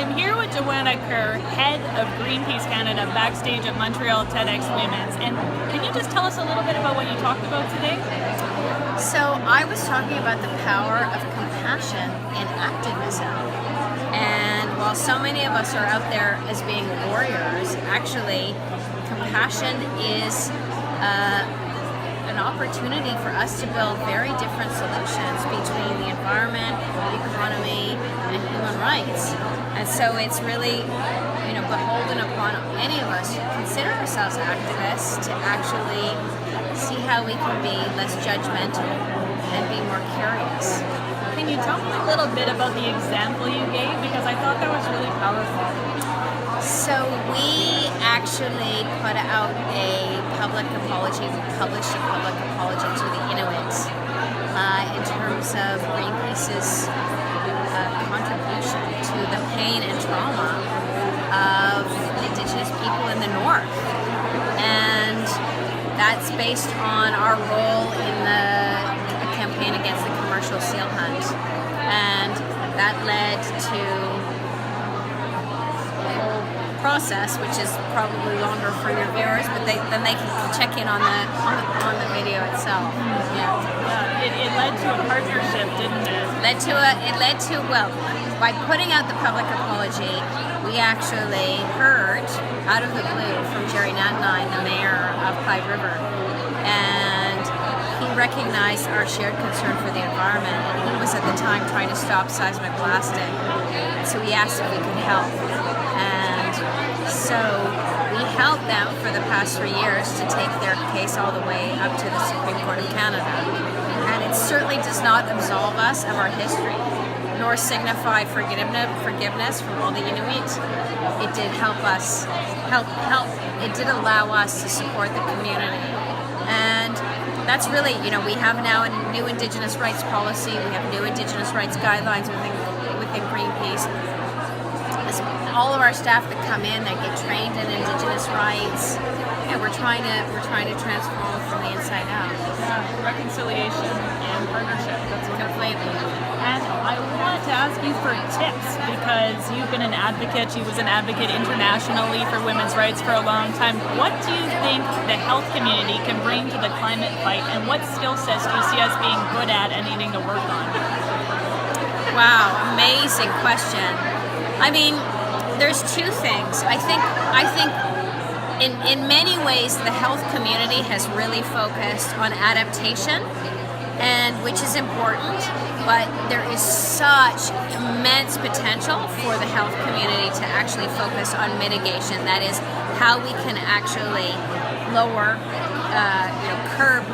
I'm here with Joanna Kerr, head of Greenpeace Canada, Backstage at Montreal TEDX Women's. And can you just tell us a little bit about what you talked about today? So I was talking about the power of compassion in activism. And while so many of us are out there as being warriors, actually compassion is an opportunity for us to build very different solutions between the environment, the economy, and human rights. And so it's really, beholden upon any of us who consider ourselves activists to actually see how we can be less judgmental and be more curious. Can you tell me a little bit about the example you gave? Because I thought that was really powerful. So we actually put out a public apology. We published a public apology to the Inuit in terms of Greenpeace's contribution to the pain and trauma of Indigenous people in the North. And that's based on our role in the campaign against the commercial seal hunt. And that led to process, which is probably longer for your viewers, but then they can check in on the video itself. It led to a partnership, didn't it? By putting out the public apology, we actually heard out of the blue from Jerry Natnine, the mayor of Clyde River, and he recognized our shared concern for the environment, and he was at the time trying to stop seismic blasting, so he asked if we could help. So we helped them for the past 3 years to take their case all the way up to the Supreme Court of Canada. And it certainly does not absolve us of our history, nor signify forgiveness from all the Inuit. It did help us, it did allow us to support the community. And that's really, we have now a new Indigenous rights policy, we have new Indigenous rights guidelines within Greenpeace. All of our staff that come in, they get trained in Indigenous rights, and we're trying to transform from the inside out. Yeah, reconciliation and partnership. That's completely. And I wanted to ask you for tips, because you've been an advocate. You was an advocate internationally for women's rights for a long time. What do you think the health community can bring to the climate fight, and what skill sets do you see us being good at and needing to work on? Wow, amazing question. I mean, there's two things. I think in many ways the health community has really focused on adaptation, and which is important, but there is such immense potential for the health community to actually focus on mitigation. That is how we can actually lower, curb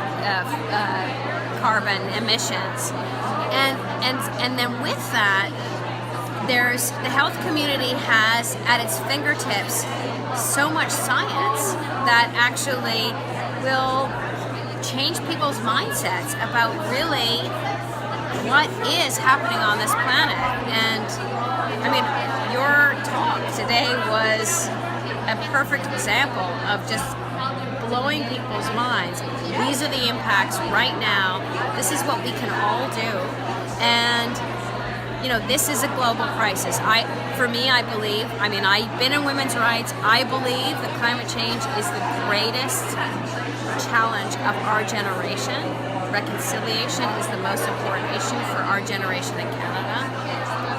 carbon emissions, and then with that, the health community has at its fingertips so much science that actually will change people's mindsets about really what is happening on this planet. And I mean, your talk today was a perfect example of just blowing people's minds. These are the impacts right now. This is what we can all do. And this is a global crisis. I believe, I've been in women's rights, I believe that climate change is the greatest challenge of our generation. Reconciliation is the most important issue for our generation in Canada.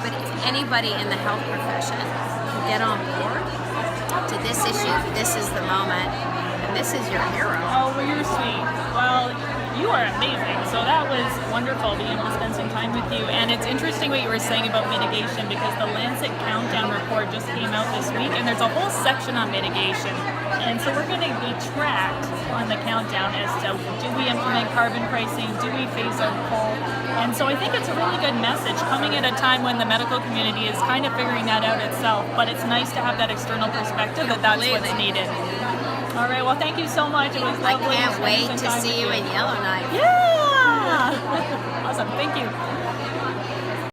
But if anybody in the health profession can get on board to this issue, this is the moment, and this is your hero. Oh, well, you're sweet. Well, you are amazing. So that was wonderful being able to spend some time with you. And it's interesting what you were saying about mitigation, because the Lancet Countdown report just came out this week, and there's a whole section on mitigation. And so we're going to be tracked on the countdown as to, do we implement carbon pricing? Do we phase out coal? And so I think it's a really good message coming at a time when the medical community is kind of figuring that out itself. But it's nice to have that external perspective that that's what's needed. All right, well, thank you so much. It was lovely. I can't wait to see you in Yellowknife. Yeah! Awesome, thank you.